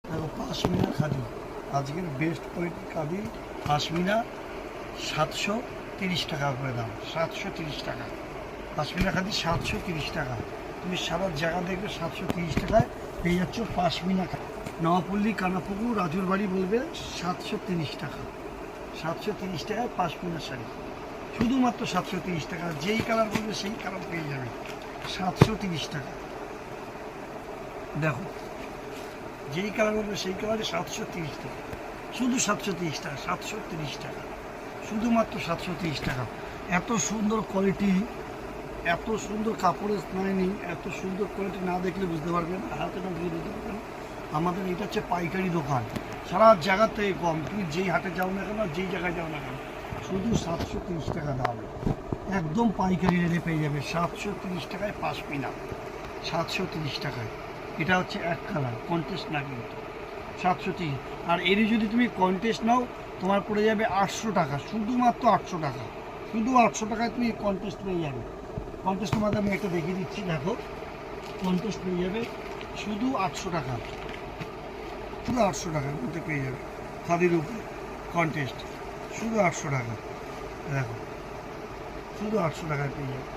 দেখো পাশমিনা খাদি, আজকের বেস্ট কোয়ালিটির খাদি পাশমিনা 730 টাকা করে দাম। 730 টাকা পাশমিনা খাদি, 730 টাকা। তুমি সারা জায়গা দেখবে 730 টাকায় পেয়ে যাচ্ছ পাশমিনা খাদি। নওয়াপল্লী, কানাপুকুর, রাজুর বাড়ি বলবে 730 টাকা। 730 টাকায় পাশমিনা শাড়ি, শুধুমাত্র 730 টাকা। যেই কালার বলবে সেই কালার পেয়ে যাবে 730 টাকা। দেখো যেই কালার বলবে সেই কালারে 730 টাকা, শুধু 730 টাকা। 730 টাকা, শুধুমাত্র 730 টাকা। এত সুন্দর কোয়ালিটি, এত সুন্দর কাপড়ের স্নাইনিং, এত সুন্দর কোয়ালিটি না দেখলে বুঝতে পারবেন, হাতে না দিয়ে বুঝতে পারবেন। আমাদের এটা হচ্ছে পাইকারি দোকান, সারা জায়গাতে কম। তুমি যেই হাটে যাও না কেন, যেই জায়গায় যাও না কেন, শুধু 730 টাকা দাম। একদম পাইকারি রেটে পেয়ে যাবে 730 টাকায় পাশমিনা। 730 টাকায়। এটা হচ্ছে এক কালার, কন্টেস্ট না কিন্তু 730। আর এরই যদি তুমি কন্টেস্ট নাও তোমার পড়ে যাবে 800 টাকা, শুধুমাত্র 800 টাকা। শুধু 800 টাকায় তুমি কন্টেস্ট পেয়ে যাবে। কন্টেস্টের মধ্যে আমি একটা দেখিয়ে দিচ্ছি, দেখো কন্টেস্ট পেয়ে যাবে শুধু 800 টাকা। শুধু 800 টাকার মধ্যে পেয়ে যাবে খাদির উপরে কন্টেস্ট, শুধু 800 টাকা। দেখো শুধু 800 টাকায় পেয়ে যাবে।